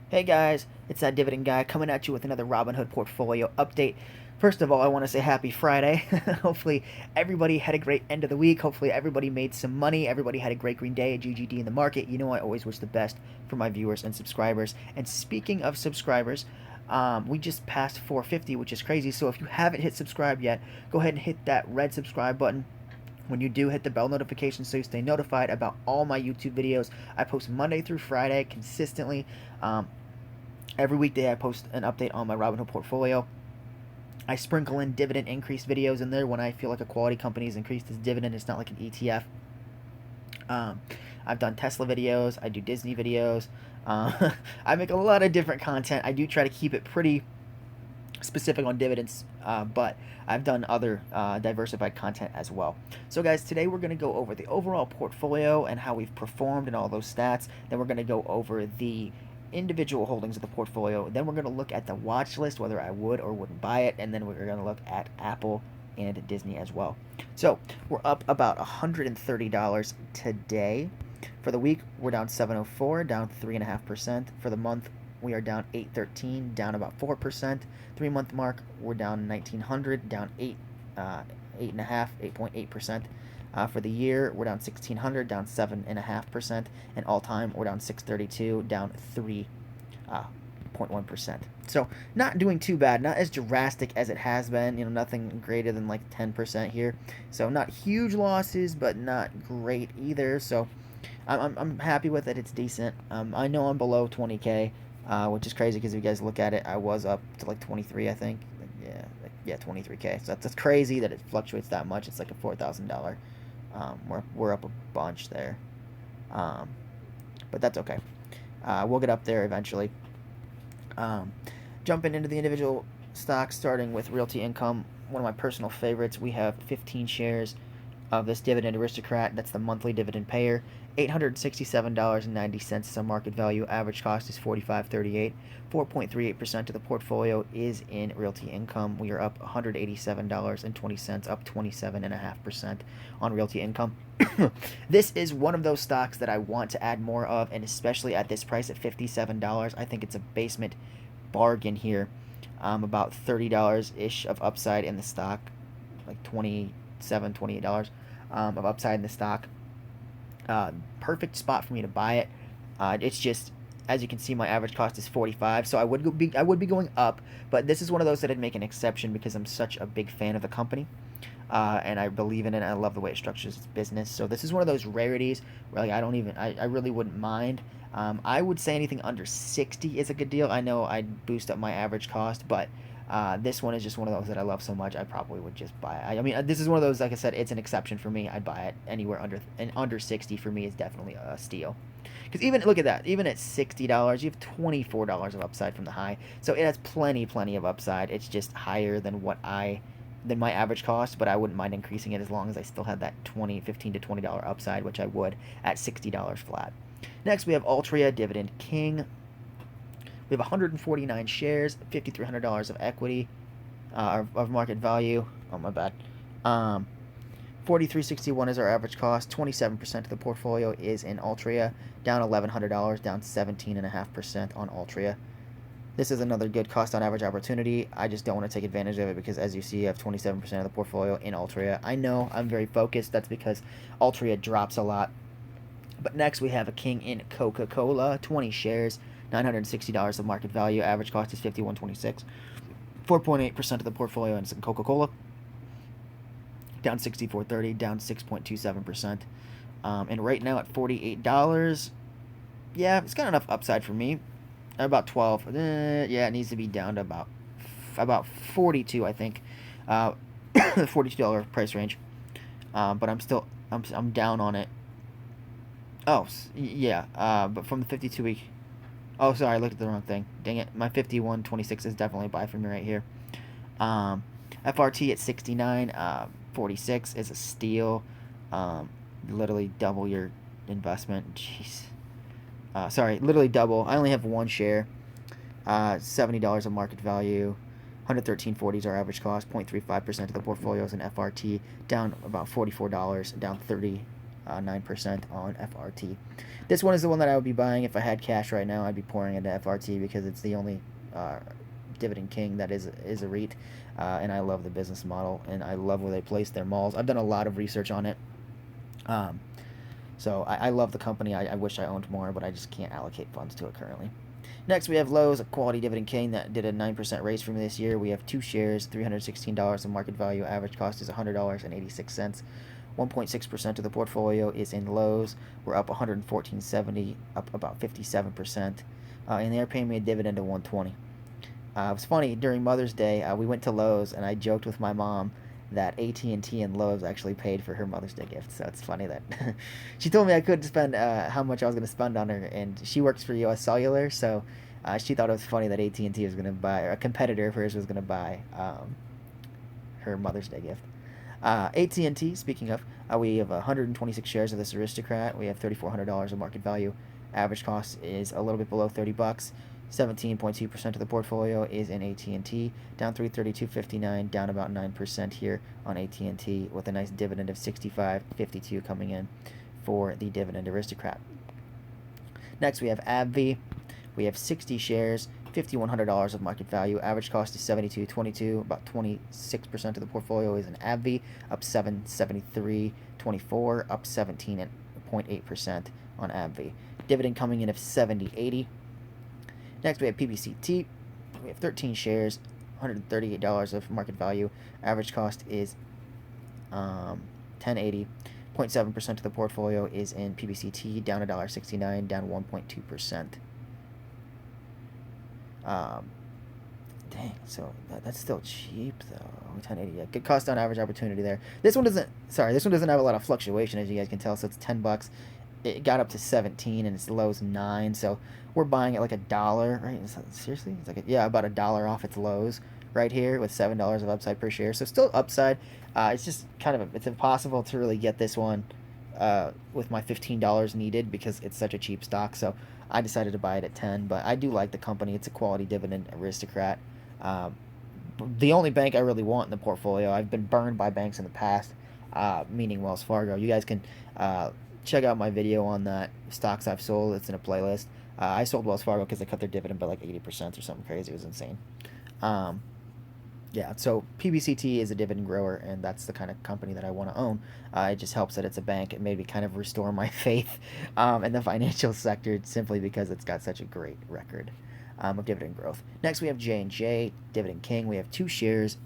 Hey guys, it's that Dividend guy coming at you with another Robinhood portfolio update. First of all, I want to say happy Friday. Hopefully, everybody had a great end of the week. Hopefully, everybody made some money. Everybody had a great green day at GGD in the market. You know, I always wish the best for my viewers and subscribers. And speaking of subscribers, we just passed 450, which is crazy. So if you haven't hit subscribe yet, go ahead and hit that red subscribe button. When you do, hit the bell notification so you stay notified about all my YouTube videos. I post Monday through Friday consistently. Every weekday I post an update on my Robinhood portfolio. I sprinkle in dividend increase videos in there when I feel like a quality company has increased its dividend. It's not like an ETF. Um, I've done Tesla videos. I do Disney videos. I make a lot of different content. I do try to keep it pretty specific on dividends, but I've done other diversified content as well. So guys, today we're going to go over the overall portfolio and how we've performed and all those stats. Then we're going to go over the individual holdings of the portfolio. Then we're going to look at the watch list, whether I would or wouldn't buy it, and then we're going to look at Apple and Disney as well. So we're up about $130 today. For the week, we're down 704, down 3.5%. For the month, we are down 813, down about 4%. 3 month mark, we're down 1900, down 8.5, 8.8%. For the year, we're down 1600, down 7.5%, and all time, we're down 632, down 3.1%. So not doing too bad, not as drastic as it has been. You know, nothing greater than like 10% here. So not huge losses, but not great either. So I'm happy with it. It's decent. I know I'm below 20k, which is crazy because if you guys look at it, I was up to like 23, I think. Yeah, 23k. So that's crazy that it fluctuates that much. It's like a $4,000. We're up a bunch there, but that's okay. We'll get up there eventually. Jumping into the individual stocks, starting with Realty Income, one of my personal favorites. We have 15 shares of this Dividend Aristocrat. That's the monthly dividend payer. $867.90 is our market value. Average cost is $45.38. 4.38% of the portfolio is in Realty Income. We are up $187.20, up 27.5% on Realty Income. This is one of those stocks that I want to add more of, and especially at this price at $57. I think it's a basement bargain here. About $30-ish of upside in the stock, like $28 of upside in the stock. Perfect spot for me to buy it. It's just, as you can see, my average cost is 45, so I would be going up, but this is one of those that I'd make an exception because I'm such a big fan of the company. And I believe in it, and I love the way it structures its business. So this is one of those rarities where like I really wouldn't mind. I would say anything under 60 is a good deal. I know I'd boost up my average cost, but this one is just one of those that I love so much I probably would just buy it. I mean, this is one of those, like I said, it's an exception for me. I'd buy it anywhere under 60 for me is definitely a steal. Because even look at that, even at $60, you have $24 of upside from the high. So it has plenty of upside. It's just higher than my average cost, but I wouldn't mind increasing it as long as I still had that $15 to $20 upside, which I would at $60 flat. Next, we have Altria Dividend King. We have 149 shares, $5,300 of equity, of market value. Oh, my bad. 43.61 is our average cost. 27% of the portfolio is in Altria, down $1,100, down 17.5% on Altria. This is another good cost on average opportunity. I just don't want to take advantage of it because, as you see, I have 27% of the portfolio in Altria. I know I'm very focused. That's because Altria drops a lot. But next we have a king in Coca-Cola, 20 shares, $960 of market value. Average cost is $51.26. 4.8% of the portfolio is in Coca-Cola, down $64.30, down 6.27%. And right now at $48, yeah, it's got enough upside for me. About 12. Yeah, it needs to be down to about 42, I think. $42 price range. But I'm down on it. Oh, yeah. But from the 52 week. Oh, sorry, I looked at the wrong thing. Dang it. My 51.26 is definitely a buy for me right here. FRT at 69, 46 is a steal. Literally double your investment. Jeez. Sorry, literally double. I only have one share. $70 of market value. 113.40 is our average cost. 0.35% of the portfolio is in FRT. Down about $44. Down 30 9% on FRT. This one is the one that I would be buying if I had cash right now. I'd be pouring into FRT because it's the only Dividend King that is a REIT, and I love the business model, and I love where they place their malls. I've done a lot of research on it. So I love the company. I wish I owned more, but I just can't allocate funds to it currently. Next, we have Lowe's, a quality dividend king that did a 9% raise for me this year. We have 2 shares, $316 in market value. Average cost is $100.86. 1.6% of the portfolio is in Lowe's. We're up 114.70, up about 57%. And they're paying me a dividend of 120. It was funny, during Mother's Day, we went to Lowe's, and I joked with my mom that AT&T and Lowe's actually paid for her Mother's Day gift. So it's funny that she told me I couldn't spend how much I was going to spend on her, and she works for US Cellular, so she thought it was funny that AT&T was going to buy, or a competitor of hers was going to buy her Mother's Day gift. AT&T, speaking of, we have 126 shares of this aristocrat. We have $3,400 of market value. Average cost is a little bit below $30. 17.2% of the portfolio is in AT&T, down 332.59, down about 9% here on AT&T, with a nice dividend of 65.52 coming in for the dividend aristocrat. Next, we have AbbVie. We have 60 shares, $5,100 of market value. Average cost is $72.22. About 26% of the portfolio is in AbbVie, up 773.24, up 17.8% on AbbVie. Dividend coming in of $70.80. Next, we have PBCT. We have 13 shares, $138 of market value. Average cost is $10.80. 0.7% of the portfolio is in PBCT, down $1.69, down 1.2%. Dang, so that's still cheap though. 10.80. Yeah, good cost on average opportunity there. This one doesn't have a lot of fluctuation, as you guys can tell. So it's $10. It got up to 17 and its lows 9, so we're buying it like $1, right? Seriously, it's like about $1 off its lows right here with $7 of upside per share. So still upside. It's just kind of it's impossible to really get this one with my $15 needed because it's such a cheap stock. So I decided to buy it at 10. But I do like the company. It's a quality dividend aristocrat. The only bank I really want in the portfolio. I've been burned by banks in the past, meaning Wells Fargo. You guys can check out my video on that, stocks I've sold. It's in a playlist. I sold Wells Fargo because they cut their dividend by like 80% or something crazy. It was insane. Yeah, so PBCT is a dividend grower, and that's the kind of company that I want to own. It just helps that it's a bank. It made me kind of restore my faith in the financial sector simply because it's got such a great record of dividend growth. Next, we have J&J, Dividend King. We have 2 shares,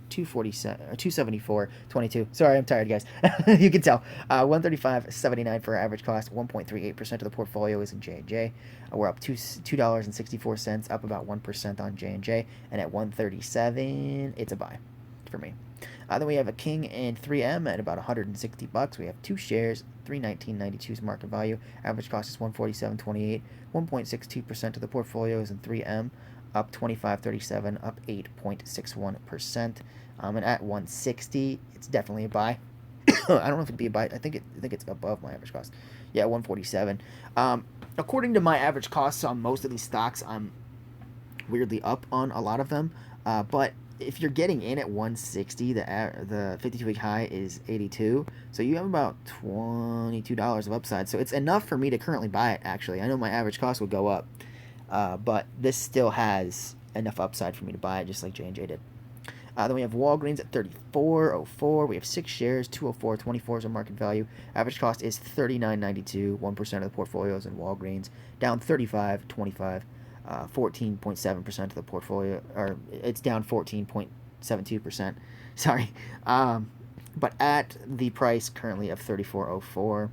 247 or 274.22. Sorry, I'm tired, guys. You can tell. 135.79 for our average cost. 1.38% of the portfolio is in J&J. We're up $2.64, up about 1% on J&J, and at 137, it's a buy for me. Then we have a King and 3M at about $160. We have 2 shares, $319.92 market value. Average cost is $147.28. 1.62% of the portfolio is in 3M, up 25.37, up 8.61%. And at 160, it's definitely a buy. I don't know if it'd be a buy. I think it's above my average cost. Yeah, 147. According to my average costs on most of these stocks, I'm weirdly up on a lot of them. But if you're getting in at 160, the 52-week high is 82. So you have about $22 of upside. So it's enough for me to currently buy it, actually. I know my average cost would go up. But this still has enough upside for me to buy it, just like J&J did. Then we have Walgreens at $34.04. We have 6 shares, $204.24 of market value. Average cost is $39.92. 1% of the portfolio is in Walgreens, down $35.25. 14.7% of the portfolio, or it's down 14.72%. Sorry. But at the price currently of $34.04,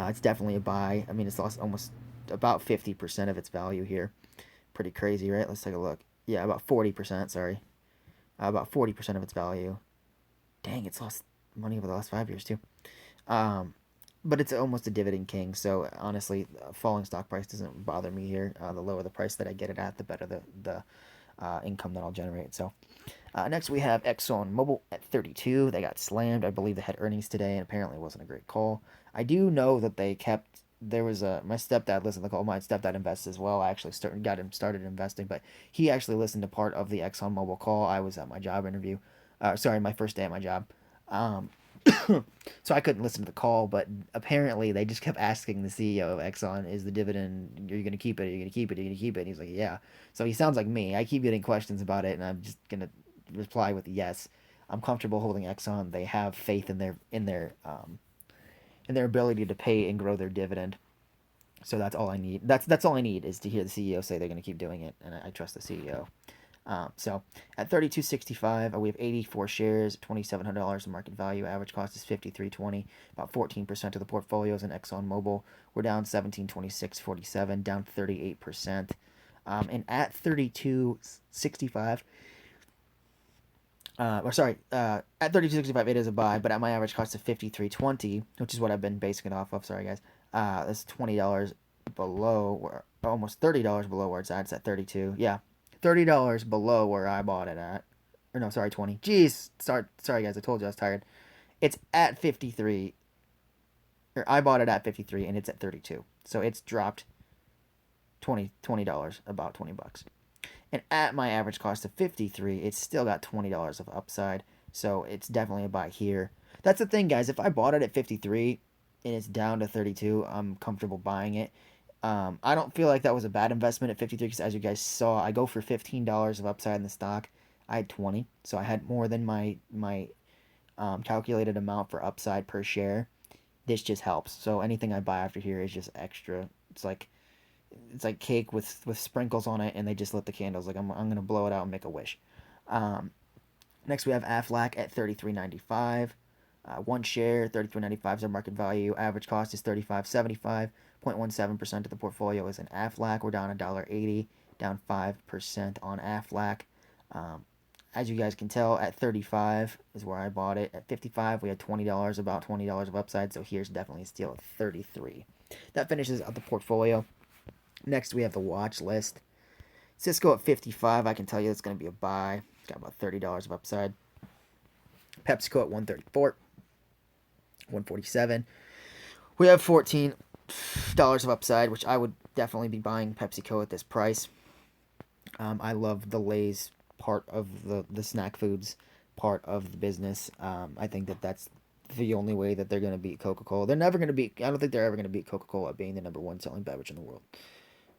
it's definitely a buy. I mean, it's lost almost about 50% of its value here. Pretty crazy, right? Let's take a look. Yeah, about 40%, sorry. About 40% of its value. Dang, it's lost money over the last 5 years, too. But it's almost a dividend king, so honestly, falling stock price doesn't bother me here. The lower the price that I get it at, the better the income that I'll generate. So next we have ExxonMobil at 32. They got slammed. I believe they had earnings today, and apparently it wasn't a great call. I do know that they kept. There was my stepdad listened to the call. My stepdad invests as well. I actually got him started investing, but he actually listened to part of the ExxonMobil call. I was at my job interview. Sorry, my first day at my job. So I couldn't listen to the call, but apparently they just kept asking the CEO of Exxon, "Is the dividend? Are you going to keep it? Are you going to keep it? Are you going to keep it?" And he's like, "Yeah." So he sounds like me. I keep getting questions about it, and I'm just going to reply with yes. I'm comfortable holding Exxon. They have faith in their ability to pay and grow their dividend. So that's all I need. That's all I need is to hear the CEO say they're going to keep doing it, and I trust the CEO. So at 32.65, we have 84 shares, $2,700 in market value. Average cost is 53.20. About 14% of the portfolios in ExxonMobil. We're down 17.26.47, down 38%. And at 32.65, at 32.65 it is a buy, but at my average cost of 53.20, which is what I've been basing it off of. Sorry guys, that's $20 below, or almost $30 below where it's at. It's at 32. Yeah, $30 below where I bought it at. Or no, sorry, 20. Jeez, sorry guys, I told you I was tired. It's at 53, or I bought it at 53, and it's at 32. So it's dropped $20, about 20 bucks. And at my average cost of 53, it's still got $20 of upside. So it's definitely a buy here. That's the thing, guys. If I bought it at 53 and it's down to 32, I'm comfortable buying it. I don't feel like that was a bad investment at 53 because, as you guys saw, I go for $15 of upside in the stock. I had 20, so I had more than my calculated amount for upside per share. This just helps. So anything I buy after here is just extra. It's like cake with sprinkles on it, and they just lit the candles. Like I'm gonna blow it out and make a wish. Um, Next we have Aflac at 33.95. One share, 33.95 is our market value. Average cost is 35.75. 0.17% of the portfolio is in Aflac. We're down $1.80, down 5% on Aflac. As you guys can tell, at 35 is where I bought it. At 55, we had $20, about $20 of upside. So here's definitely a steal at 33. That finishes out the portfolio. Next, we have the watch list. Cisco at 55, I can tell you it's going to be a buy. Got about $30 of upside. PepsiCo at 134, 147. We have $14 of upside, which I would definitely be buying PepsiCo at this price. I love the Lay's part of the snack foods part of the business. I think that's the only way that they're going to beat Coca-Cola. They're never going to beat, I don't think they're ever going to beat Coca-Cola being the number one selling beverage in the world.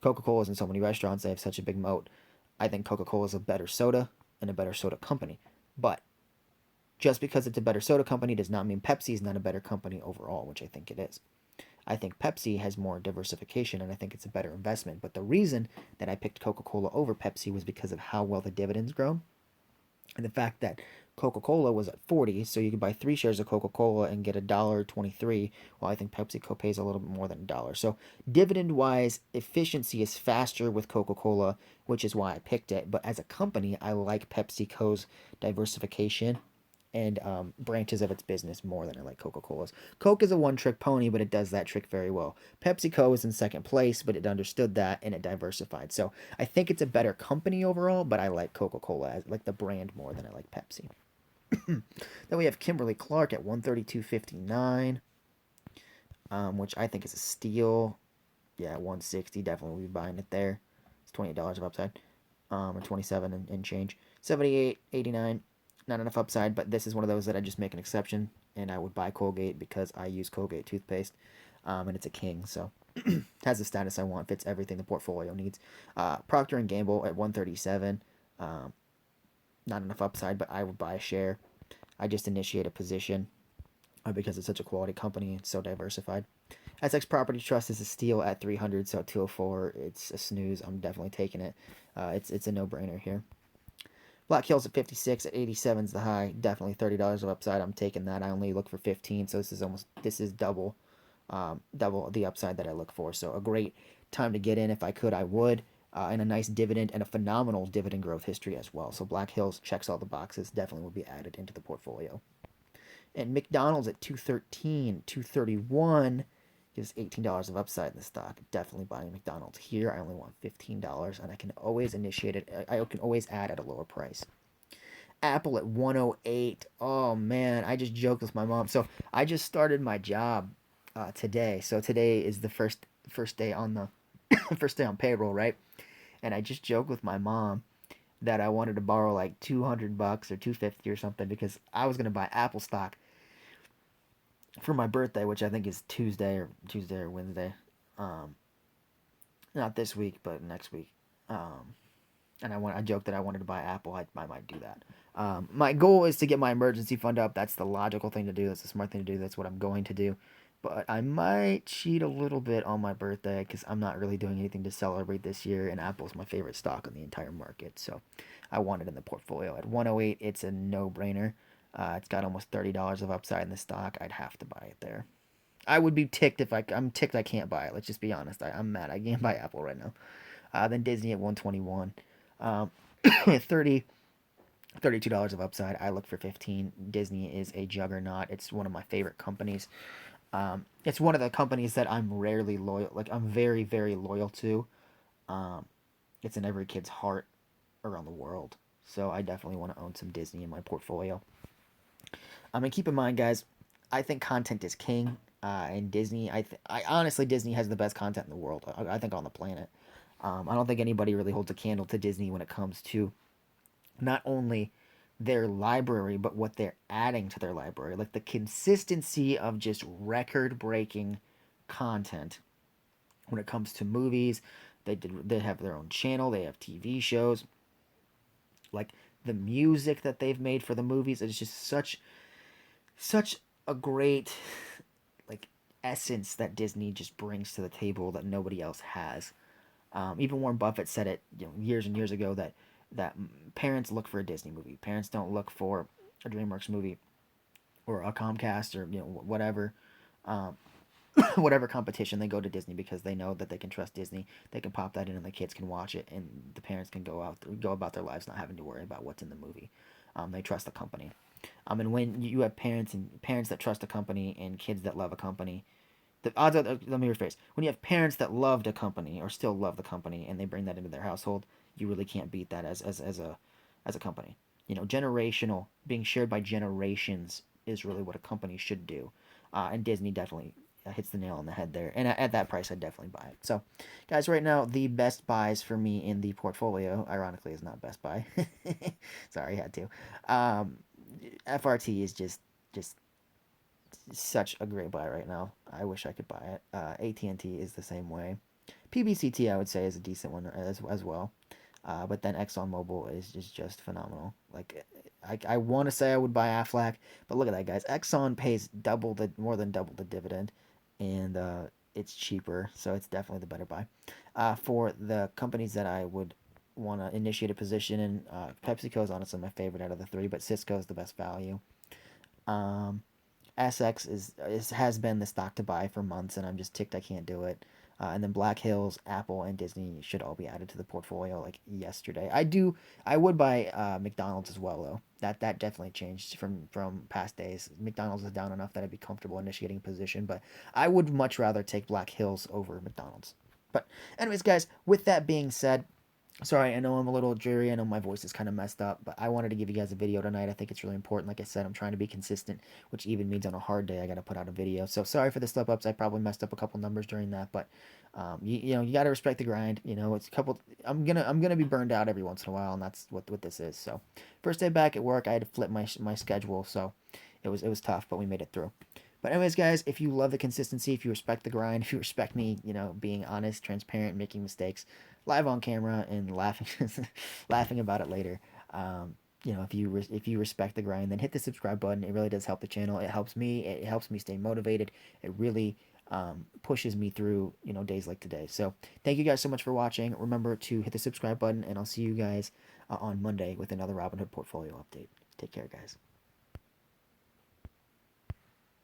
Coca-Cola is in so many restaurants. They have such a big moat. I think Coca-Cola is a better soda and a better soda company. But just because it's a better soda company does not mean Pepsi is not a better company overall, which I think it is. I think Pepsi has more diversification, and I think it's a better investment. But the reason that I picked Coca-Cola over Pepsi was because of how well the dividends grown, and the fact that Coca-Cola was at 40, so you could buy 3 shares of Coca-Cola and get $1.23. Well, I think PepsiCo pays a little bit more than $1. So dividend-wise, efficiency is faster with Coca-Cola, which is why I picked it. But as a company, I like PepsiCo's diversification and branches of its business more than I like Coca-Cola's. Coke is a one-trick pony, but it does that trick very well. PepsiCo is in second place, but it understood that and it diversified. So I think it's a better company overall, but I like Coca-Cola, I like the brand more than I like Pepsi. Then we have Kimberly-Clark at 132.59, which I think is a steal. Yeah, 160, definitely will be buying it there. It's $28 of upside, or 27 and change. 78.89, not enough upside, but this is one of those that I just make an exception, and I would buy Colgate because I use Colgate toothpaste, and it's a king, so has the status I want, fits everything the portfolio needs. Procter & Gamble at 137, not enough upside, but I would buy a share. I just initiate a position because it's such a quality company. It's so diversified. Essex Property Trust is a steal at 300, so at 204, it's a snooze. I'm definitely taking it. It's a no-brainer here. Black Hills at 56, at 87 is the high. Definitely $30 of upside. I'm taking that. I only look for 15, so this is double the upside that I look for. So a great time to get in. If I could, I would. And a nice dividend and a phenomenal dividend growth history as well. So Black Hills checks all the boxes. Definitely will be added into the portfolio. And McDonald's at 213, 231 gives $18 of upside in the stock. Definitely buying McDonald's here. I only want $15, and I can always initiate it. I can always add at a lower price. Apple at 108. Oh man, I just joked with my mom. So I just started my job today. So today is the first day on the first day on payroll, right? And I just joked with my mom that I wanted to borrow like $200 or $250 or something because I was gonna buy Apple stock. for my birthday, which I think is Tuesday or Wednesday. Um, Not this week, but next week. Um, and I joked that I wanted to buy Apple. I might do that. My goal is to get my emergency fund up. That's the logical thing to do. That's the smart thing to do. That's what I'm going to do. But I might cheat a little bit on my birthday because I'm not really doing anything to celebrate this year, and Apple's my favorite stock in the entire market. So I want it in the portfolio. At 108, it's a no-brainer. It's got almost $30 of upside in the stock. I'd have to buy it there. I would be ticked if I'm ticked I can't buy it. Let's just be honest. I'm mad. I can't buy Apple right now. Then Disney at 121. Um, 30 $32 of upside. I look for 15. Disney is a juggernaut. It's one of my favorite companies. It's one of the companies that I'm rarely loyal. Like I'm very, very loyal to. Um, it's in every kid's heart around the world. So I definitely want to own some Disney in my portfolio. And keep in mind, guys, I think content is king. And Disney, I honestly, Disney has the best content in the world. I think on the planet. I don't think anybody really holds a candle to Disney when it comes to not only their library, but what they're adding to their library. Like the consistency of just record breaking content when it comes to movies. They have their own channel, they have TV shows. Like the music that they've made for the movies is just such a great like essence that Disney just brings to the table that nobody else has. Even Warren Buffett said it, years and years ago that parents look for a Disney movie. Parents don't look for a DreamWorks movie or a Comcast or whatever, um, whatever competition. They go to Disney because they know that they can trust Disney. They can pop that in and the kids can watch it, and the parents can go about their lives not having to worry about what's in the movie. They trust the company. And when you have parents that trust a company and kids that love a company, the odds are, let me rephrase, when you have parents that loved a company or still love the company and they bring that into their household, you really can't beat that as a company. Generational, being shared by generations is really what a company should do. And Disney definitely hits the nail on the head there. And at that price, I'd definitely buy it. So, guys, right now, the best buys for me in the portfolio, ironically, is not Best Buy. Sorry, I had to. Um, FRT is just such a great buy right now. I wish I could buy it. AT&T is the same way. PBCT I would say is a decent one as well. But then ExxonMobil is just phenomenal. Like I want to say I would buy Aflac, but look at that, guys. Exxon pays more than double the dividend, and it's cheaper, so it's definitely the better buy. For the companies that I would want to initiate a position in, PepsiCo is honestly my favorite out of the three, but Cisco is the best value. Um, SX has been the stock to buy for months, and I'm just ticked I can't do it. And then Black Hills, Apple, and Disney should all be added to the portfolio like yesterday. I would buy McDonald's as well though. That definitely changed from past days. McDonald's is down enough that I'd be comfortable initiating a position, but I would much rather take Black Hills over McDonald's. But anyways, guys, with that being said, sorry, I know I'm a little dreary. I know my voice is kind of messed up, but I wanted to give you guys a video tonight. I think it's really important. Like I said, I'm trying to be consistent, which even means on a hard day, I got to put out a video. So sorry for the slip ups. I probably messed up a couple numbers during that, but you got to respect the grind. It's a couple. I'm gonna be burned out every once in a while, and that's what this is. So first day back at work, I had to flip my schedule, so it was tough, but we made it through. But anyways, guys, if you love the consistency, if you respect the grind, if you respect me, being honest, transparent, making mistakes, live on camera, and laughing, laughing about it later. If you respect the grind, then hit the subscribe button. It really does help the channel. It helps me. It helps me stay motivated. It really pushes me through days like today. So thank you guys so much for watching. Remember to hit the subscribe button, and I'll see you guys on Monday with another Robinhood portfolio update. Take care, guys.